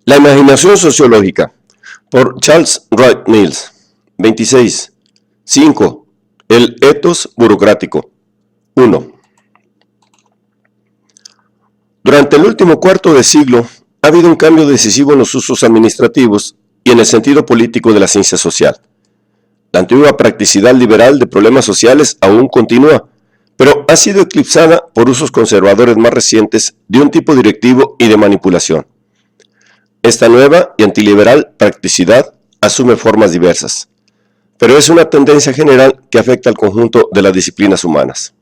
La imaginación sociológica, por Charles Wright Mills. 26. 5. El etos burocrático. 1. Durante el último cuarto de siglo, ha habido un cambio decisivo en los usos administrativos y en el sentido político de la ciencia social. La antigua practicidad liberal de problemas sociales aún continúa, pero ha sido eclipsada por usos conservadores más recientes de un tipo directivo y de manipulación. Esta nueva y antiliberal practicidad asume formas diversas, pero es una tendencia general que afecta al conjunto de las disciplinas humanas.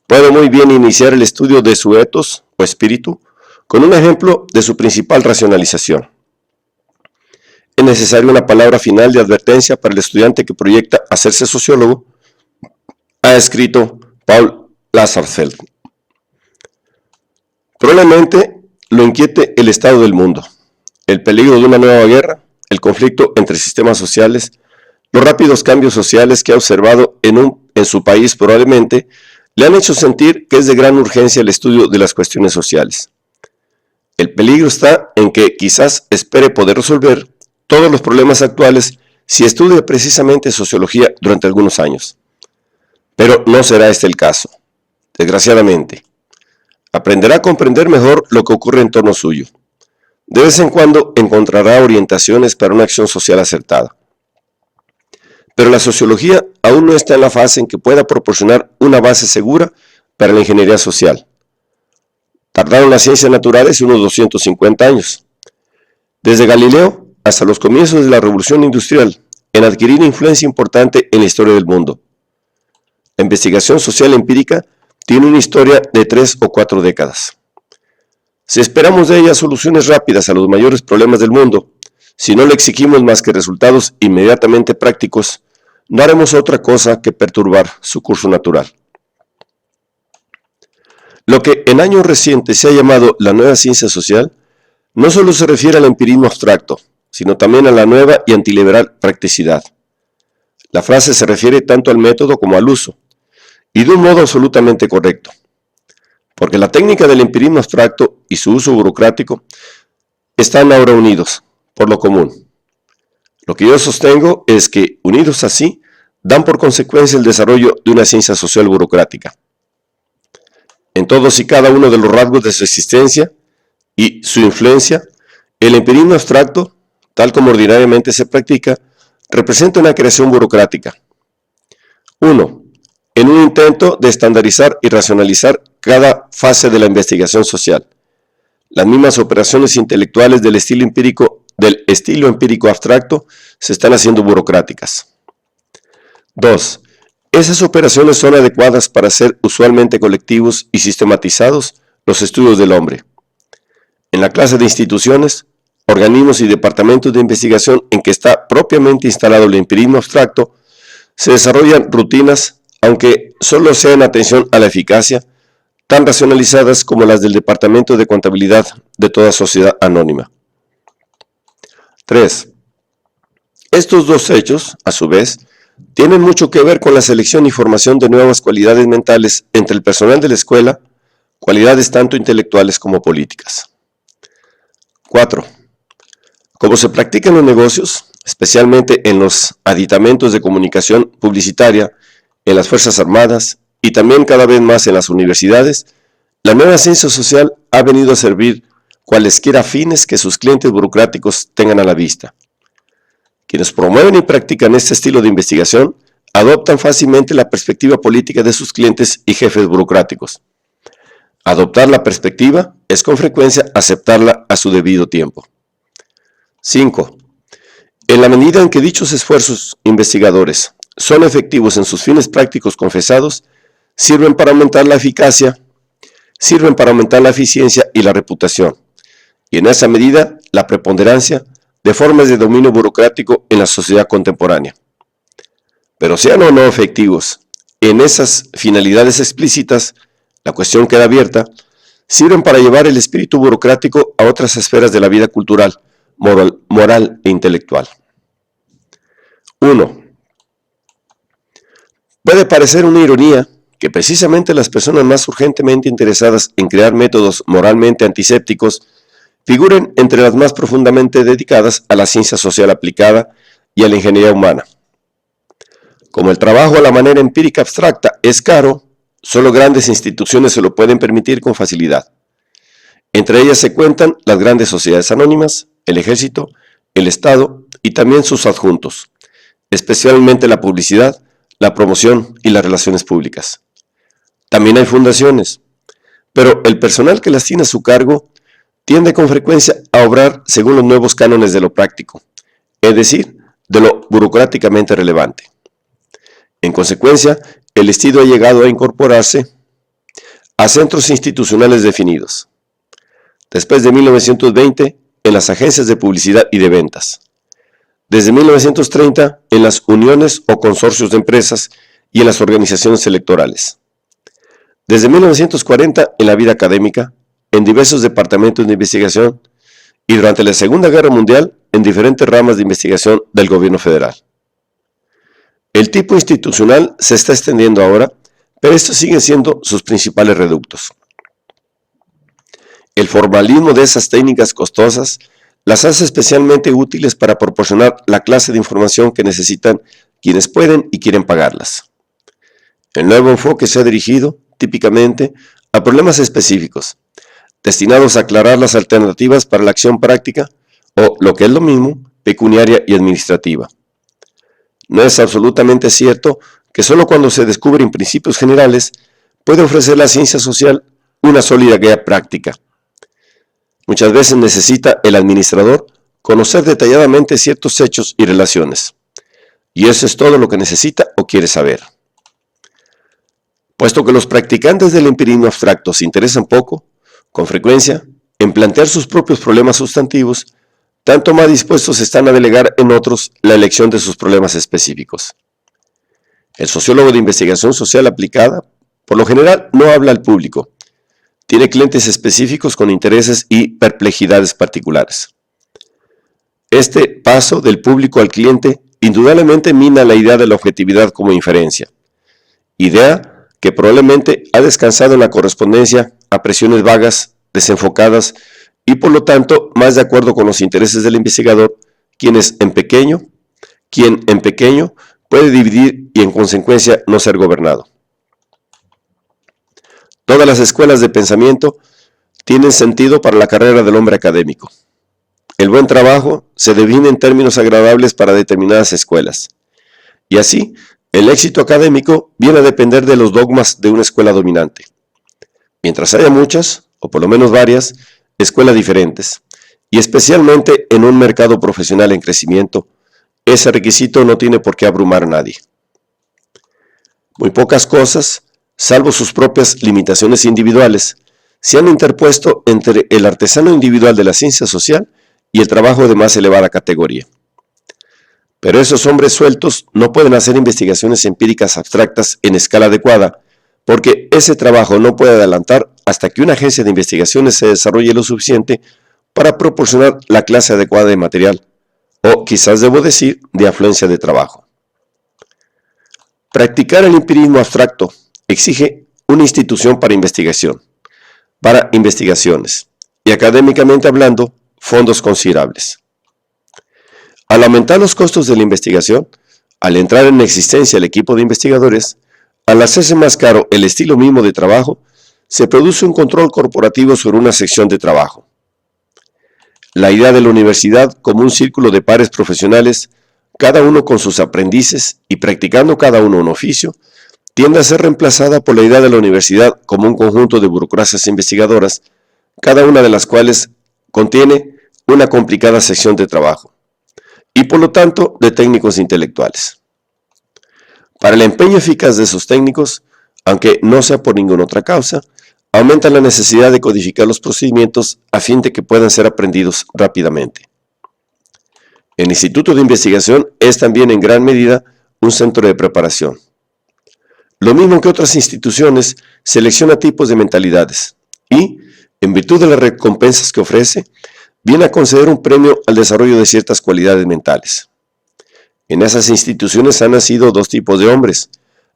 Puede muy bien iniciar el estudio de su etos o espíritu con un ejemplo de su principal racionalización. Es necesaria una palabra final de advertencia para el estudiante que proyecta hacerse sociólogo, ha escrito Paul Lazarsfeld. Probablemente lo inquiete el estado del mundo, el peligro de una nueva guerra, el conflicto entre sistemas sociales, los rápidos cambios sociales que ha observado en su país probablemente le han hecho sentir que es de gran urgencia el estudio de las cuestiones sociales. El peligro está en que quizás espere poder resolver todos los problemas actuales si estudia precisamente sociología durante algunos años. Pero no será este el caso, desgraciadamente. Aprenderá a comprender mejor lo que ocurre en torno suyo. De vez en cuando encontrará orientaciones para una acción social acertada. Pero la sociología aún no está en la fase en que pueda proporcionar una base segura para la ingeniería social. Tardaron las ciencias naturales unos 250 años. Desde Galileo hasta los comienzos de la Revolución Industrial, en adquirir influencia importante en la historia del mundo. La investigación social empírica tiene una historia de 3 o 4 décadas. Si esperamos de ella soluciones rápidas a los mayores problemas del mundo, si no le exigimos más que resultados inmediatamente prácticos, no haremos otra cosa que perturbar su curso natural. Lo que en años recientes se ha llamado la nueva ciencia social, no solo se refiere al empirismo abstracto, sino también a la nueva y antiliberal practicidad. La frase se refiere tanto al método como al uso, y de un modo absolutamente correcto, porque la técnica del empirismo abstracto y su uso burocrático están ahora unidos, por lo común. Lo que yo sostengo es que, unidos así, dan por consecuencia el desarrollo de una ciencia social burocrática. En todos y cada uno de los rasgos de su existencia y su influencia, el empirismo abstracto, tal como ordinariamente se practica, representa una creación burocrática. 1. En un intento de estandarizar y racionalizar cada fase de la investigación social. Las mismas operaciones intelectuales del estilo empírico abstracto se están haciendo burocráticas. 2. Esas operaciones son adecuadas para hacer usualmente colectivos y sistematizados los estudios del hombre. En la clase de instituciones, organismos y departamentos de investigación en que está propiamente instalado el empirismo abstracto, se desarrollan rutinas, aunque solo sean atención a la eficacia, tan racionalizadas como las del Departamento de Contabilidad de toda sociedad anónima. 3. Estos dos hechos, a su vez, tienen mucho que ver con la selección y formación de nuevas cualidades mentales entre el personal de la escuela, cualidades tanto intelectuales como políticas. 4. Como se practica en los negocios, especialmente en los aditamentos de comunicación publicitaria, en las Fuerzas Armadas y también cada vez más en las universidades, la nueva ciencia social ha venido a servir cualesquiera fines que sus clientes burocráticos tengan a la vista. Quienes promueven y practican este estilo de investigación adoptan fácilmente la perspectiva política de sus clientes y jefes burocráticos. Adoptar la perspectiva es con frecuencia aceptarla a su debido tiempo. 5. En la medida en que dichos esfuerzos investigadores son efectivos en sus fines prácticos confesados, sirven para aumentar la eficacia, sirven para aumentar la eficiencia y la reputación, y en esa medida la preponderancia de formas de dominio burocrático en la sociedad contemporánea. Pero sean o no efectivos en esas finalidades explícitas, la cuestión queda abierta, sirven para llevar el espíritu burocrático a otras esferas de la vida cultural, moral e intelectual. 1. Puede parecer una ironía que precisamente las personas más urgentemente interesadas en crear métodos moralmente antisépticos figuren entre las más profundamente dedicadas a la ciencia social aplicada y a la ingeniería humana. Como el trabajo a la manera empírica abstracta es caro, solo grandes instituciones se lo pueden permitir con facilidad. Entre ellas se cuentan las grandes sociedades anónimas, el ejército, el Estado y también sus adjuntos, especialmente la publicidad, la promoción y las relaciones públicas. También hay fundaciones, pero el personal que las tiene a su cargo tiende con frecuencia a obrar según los nuevos cánones de lo práctico, es decir, de lo burocráticamente relevante. En consecuencia, el Estado ha llegado a incorporarse a centros institucionales definidos. Después de 1920, en las agencias de publicidad y de ventas. Desde 1930, en las uniones o consorcios de empresas y en las organizaciones electorales. Desde 1940, en la vida académica, en diversos departamentos de investigación y durante la Segunda Guerra Mundial, en diferentes ramas de investigación del gobierno federal. El tipo institucional se está extendiendo ahora, pero estos siguen siendo sus principales reductos. El formalismo de esas técnicas costosas las hace especialmente útiles para proporcionar la clase de información que necesitan quienes pueden y quieren pagarlas. El nuevo enfoque se ha dirigido, típicamente, a problemas específicos, destinados a aclarar las alternativas para la acción práctica o, lo que es lo mismo, pecuniaria y administrativa. No es absolutamente cierto que solo cuando se descubren principios generales puede ofrecer la ciencia social una sólida guía práctica. Muchas veces necesita el administrador conocer detalladamente ciertos hechos y relaciones. Y eso es todo lo que necesita o quiere saber. Puesto que los practicantes del empirismo abstracto se interesan poco, con frecuencia, en plantear sus propios problemas sustantivos, tanto más dispuestos están a delegar en otros la elección de sus problemas específicos. El sociólogo de investigación social aplicada, por lo general, no habla al público. Tiene clientes específicos con intereses y perplejidades particulares. Este paso del público al cliente indudablemente mina la idea de la objetividad como inferencia, idea que probablemente ha descansado en la correspondencia a presiones vagas, desenfocadas y por lo tanto más de acuerdo con los intereses del investigador, quien en pequeño puede dividir y en consecuencia no ser gobernado. Todas las escuelas de pensamiento tienen sentido para la carrera del hombre académico. El buen trabajo se define en términos agradables para determinadas escuelas. Y así, el éxito académico viene a depender de los dogmas de una escuela dominante. Mientras haya muchas, o por lo menos varias, escuelas diferentes, y especialmente en un mercado profesional en crecimiento, ese requisito no tiene por qué abrumar a nadie. Muy pocas cosas, salvo sus propias limitaciones individuales, se han interpuesto entre el artesano individual de la ciencia social y el trabajo de más elevada categoría. Pero esos hombres sueltos no pueden hacer investigaciones empíricas abstractas en escala adecuada, porque ese trabajo no puede adelantar hasta que una agencia de investigaciones se desarrolle lo suficiente para proporcionar la clase adecuada de material, o quizás debo decir, de afluencia de trabajo. Practicar el empirismo abstracto exige una institución para investigación, para investigaciones, y académicamente hablando, fondos considerables. Al aumentar los costos de la investigación, al entrar en existencia el equipo de investigadores, al hacerse más caro el estilo mismo de trabajo, se produce un control corporativo sobre una sección de trabajo. La idea de la universidad como un círculo de pares profesionales, cada uno con sus aprendices y practicando cada uno un oficio, tiende a ser reemplazada por la idea de la universidad como un conjunto de burocracias investigadoras, cada una de las cuales contiene una complicada sección de trabajo, y por lo tanto de técnicos intelectuales. Para el empeño eficaz de esos técnicos, aunque no sea por ninguna otra causa, aumenta la necesidad de codificar los procedimientos a fin de que puedan ser aprendidos rápidamente. El Instituto de Investigación es también en gran medida un centro de preparación. Lo mismo que otras instituciones, selecciona tipos de mentalidades y, en virtud de las recompensas que ofrece, viene a conceder un premio al desarrollo de ciertas cualidades mentales. En esas instituciones han nacido dos tipos de hombres,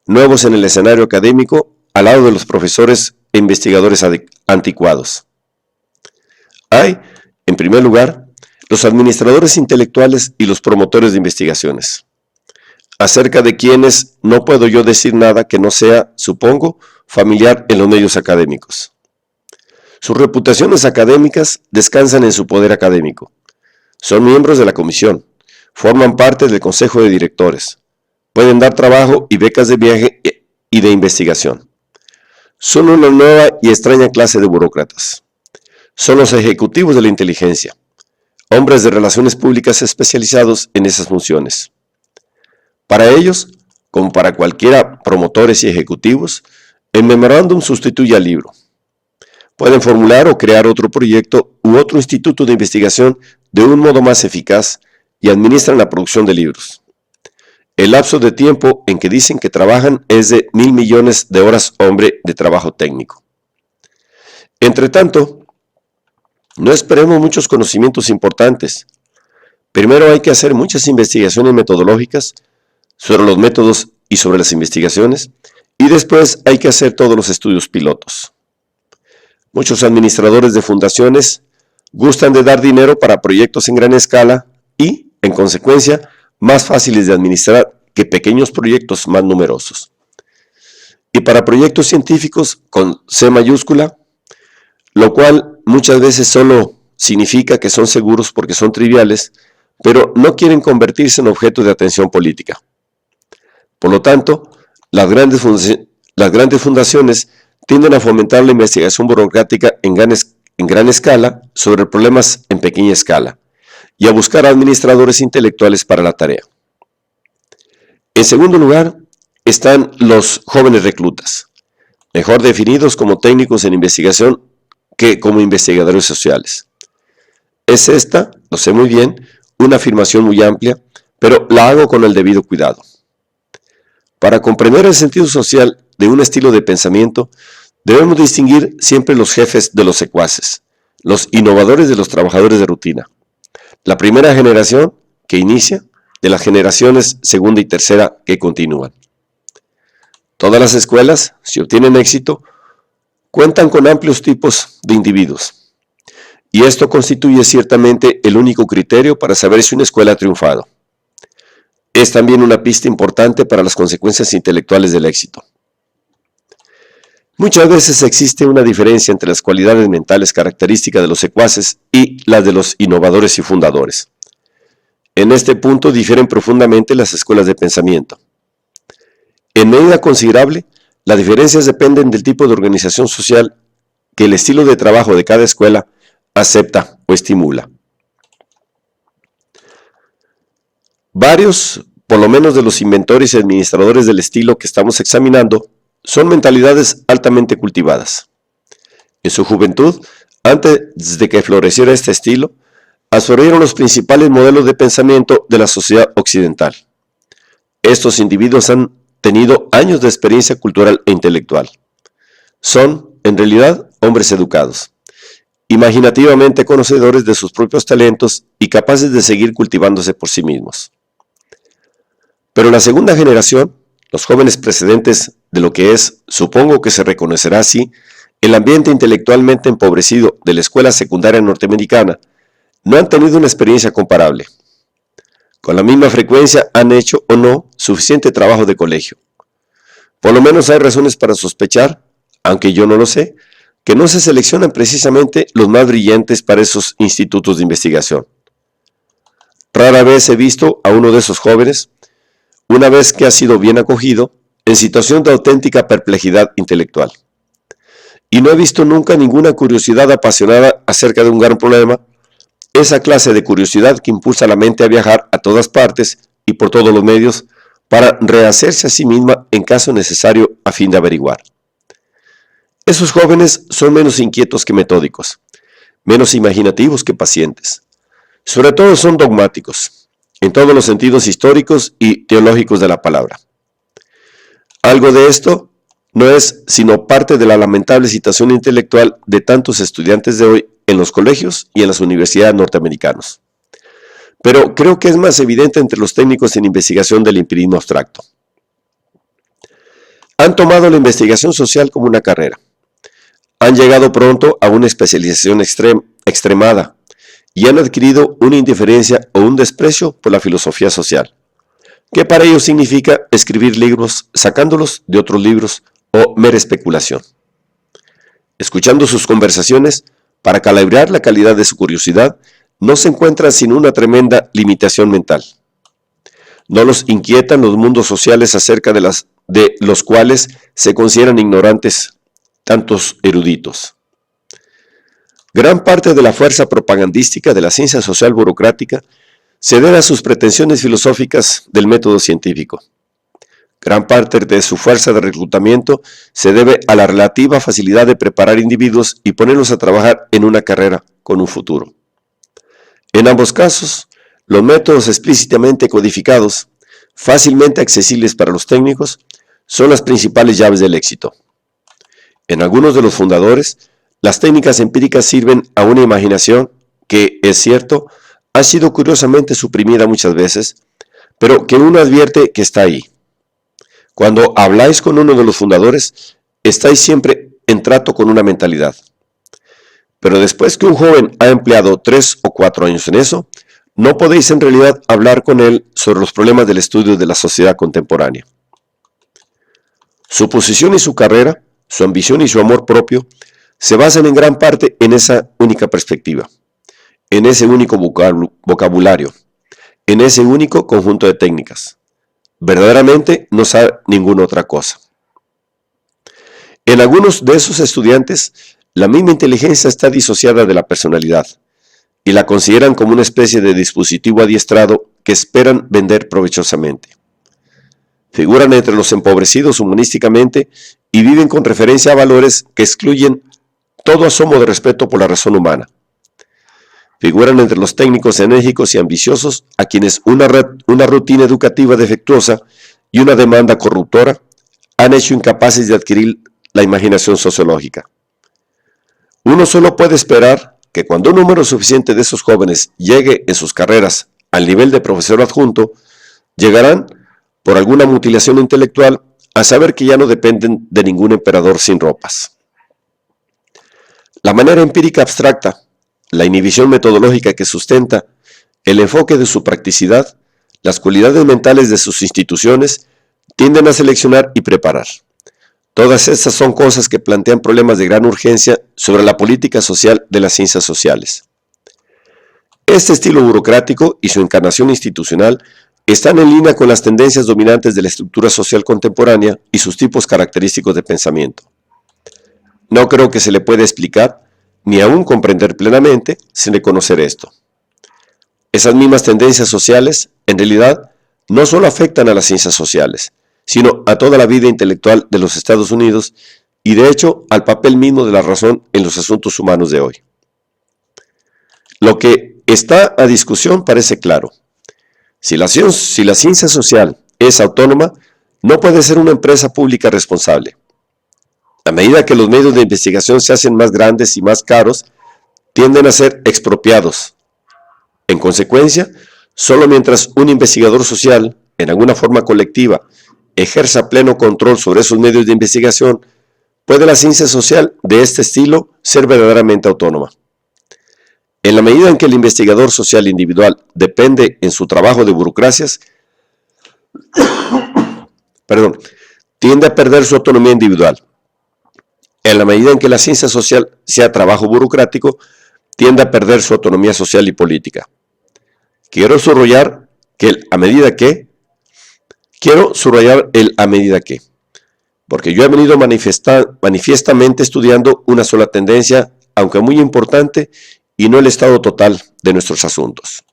nuevos en el escenario académico, al lado de los profesores e investigadores anticuados. Hay En primer lugar, los administradores intelectuales y los promotores de investigaciones, acerca de quienes no puedo yo decir nada que no sea, supongo, familiar en los medios académicos. Sus reputaciones académicas descansan en su poder académico. Son miembros de la comisión, forman parte del consejo de directores, pueden dar trabajo y becas de viaje y de investigación. Son una nueva y extraña clase de burócratas. Son los ejecutivos de la inteligencia, hombres de relaciones públicas especializados en esas funciones. Para ellos, como para cualquiera promotores y ejecutivos, el memorándum sustituye al libro. Pueden formular o crear otro proyecto u otro instituto de investigación de un modo más eficaz y administran la producción de libros. El lapso de tiempo en que dicen que trabajan es de 1.000 millones de horas hombre de trabajo técnico. Entre tanto, no esperemos muchos conocimientos importantes. Primero hay que hacer muchas investigaciones metodológicas sobre los métodos y sobre las investigaciones, y después hay que hacer todos los estudios pilotos. Muchos administradores de fundaciones gustan de dar dinero para proyectos en gran escala y, en consecuencia, más fáciles de administrar que pequeños proyectos más numerosos. Y para proyectos científicos con C mayúscula, lo cual muchas veces solo significa que son seguros porque son triviales, pero no quieren convertirse en objeto de atención política. Por lo tanto, las grandes fundaciones tienden a fomentar la investigación burocrática en gran escala sobre problemas en pequeña escala y a buscar administradores intelectuales para la tarea. En segundo lugar, están los jóvenes reclutas, mejor definidos como técnicos en investigación que como investigadores sociales. Es esta, lo sé muy bien, una afirmación muy amplia, pero la hago con el debido cuidado. Para comprender el sentido social de un estilo de pensamiento, debemos distinguir siempre los jefes de los secuaces, los innovadores de los trabajadores de rutina. La primera generación que inicia, de las generaciones segunda y tercera que continúan. Todas las escuelas, si obtienen éxito, cuentan con amplios tipos de individuos. Y esto constituye ciertamente el único criterio para saber si una escuela ha triunfado. Es también una pista importante para las consecuencias intelectuales del éxito. Muchas veces existe una diferencia entre las cualidades mentales características de los secuaces y las de los innovadores y fundadores. En este punto difieren profundamente las escuelas de pensamiento. En medida considerable, las diferencias dependen del tipo de organización social que el estilo de trabajo de cada escuela acepta o estimula. Varios, por lo menos de los inventores y administradores del estilo que estamos examinando, son mentalidades altamente cultivadas. En su juventud, antes de que floreciera este estilo, absorbieron los principales modelos de pensamiento de la sociedad occidental. Estos individuos han tenido años de experiencia cultural e intelectual. Son, en realidad, hombres educados, imaginativamente conocedores de sus propios talentos y capaces de seguir cultivándose por sí mismos. Pero la segunda generación, los jóvenes precedentes de lo que es, supongo que se reconocerá así, el ambiente intelectualmente empobrecido de la escuela secundaria norteamericana, no han tenido una experiencia comparable. Con la misma frecuencia han hecho o no suficiente trabajo de colegio. Por lo menos hay razones para sospechar, aunque yo no lo sé, que no se seleccionan precisamente los más brillantes para esos institutos de investigación. Rara vez he visto a uno de esos jóvenes, una vez que ha sido bien acogido, en situación de auténtica perplejidad intelectual. Y no he visto nunca ninguna curiosidad apasionada acerca de un gran problema, esa clase de curiosidad que impulsa a la mente a viajar a todas partes y por todos los medios para rehacerse a sí misma en caso necesario a fin de averiguar. Esos jóvenes son menos inquietos que metódicos, menos imaginativos que pacientes. Sobre todo son dogmáticos, en todos los sentidos históricos y teológicos de la palabra. Algo de esto no es sino parte de la lamentable situación intelectual de tantos estudiantes de hoy en los colegios y en las universidades norteamericanas. Pero creo que es más evidente entre los técnicos en investigación del empirismo abstracto. Han tomado la investigación social como una carrera. Han llegado pronto a una especialización extremada y han adquirido una indiferencia o un desprecio por la filosofía social, que para ellos significa escribir libros sacándolos de otros libros o mera especulación. Escuchando sus conversaciones, para calibrar la calidad de su curiosidad, no se encuentran sin una tremenda limitación mental. No los inquietan los mundos sociales acerca de los cuales se consideran ignorantes tantos eruditos. Gran parte de la fuerza propagandística de la ciencia social burocrática se debe a sus pretensiones filosóficas del método científico. Gran parte de su fuerza de reclutamiento se debe a la relativa facilidad de preparar individuos y ponerlos a trabajar en una carrera con un futuro. En ambos casos, los métodos explícitamente codificados, fácilmente accesibles para los técnicos, son las principales llaves del éxito. En algunos de los fundadores, las técnicas empíricas sirven a una imaginación que, es cierto, ha sido curiosamente suprimida muchas veces, pero que uno advierte que está ahí. Cuando habláis con uno de los fundadores, estáis siempre en trato con una mentalidad. Pero después que un joven ha empleado 3 o 4 años en eso, no podéis en realidad hablar con él sobre los problemas del estudio de la sociedad contemporánea. Su posición y su carrera, su ambición y su amor propio, se basan en gran parte en esa única perspectiva, en ese único vocabulario, en ese único conjunto de técnicas. Verdaderamente no sabe ninguna otra cosa. En algunos de esos estudiantes, la misma inteligencia está disociada de la personalidad y la consideran como una especie de dispositivo adiestrado que esperan vender provechosamente. Figuran entre los empobrecidos humanísticamente y viven con referencia a valores que excluyen todo asomo de respeto por la razón humana. Figuran entre los técnicos enérgicos y ambiciosos a quienes una rutina educativa defectuosa y una demanda corruptora han hecho incapaces de adquirir la imaginación sociológica. Uno solo puede esperar que cuando un número suficiente de esos jóvenes llegue en sus carreras al nivel de profesor adjunto, llegarán, por alguna mutilación intelectual, a saber que ya no dependen de ningún emperador sin ropas. La manera empírica abstracta, la inhibición metodológica que sustenta, el enfoque de su practicidad, las cualidades mentales de sus instituciones, tienden a seleccionar y preparar. Todas estas son cosas que plantean problemas de gran urgencia sobre la política social de las ciencias sociales. Este estilo burocrático y su encarnación institucional están en línea con las tendencias dominantes de la estructura social contemporánea y sus tipos característicos de pensamiento. No creo que se le pueda explicar, ni aún comprender plenamente, sin reconocer esto. Esas mismas tendencias sociales, en realidad, no solo afectan a las ciencias sociales, sino a toda la vida intelectual de los Estados Unidos y, de hecho, al papel mismo de la razón en los asuntos humanos de hoy. Lo que está a discusión parece claro. Si la ciencia social es autónoma, no puede ser una empresa pública responsable. A medida que los medios de investigación se hacen más grandes y más caros, tienden a ser expropiados. En consecuencia, solo mientras un investigador social, en alguna forma colectiva, ejerza pleno control sobre esos medios de investigación, puede la ciencia social de este estilo ser verdaderamente autónoma. En la medida en que el investigador social individual depende en su trabajo de burocracias, tiende a perder su autonomía individual. En la medida en que la ciencia social sea trabajo burocrático, tiende a perder su autonomía social y política. Quiero subrayar el a medida que, porque yo he venido manifiestamente estudiando una sola tendencia, aunque muy importante, y no el estado total de nuestros asuntos.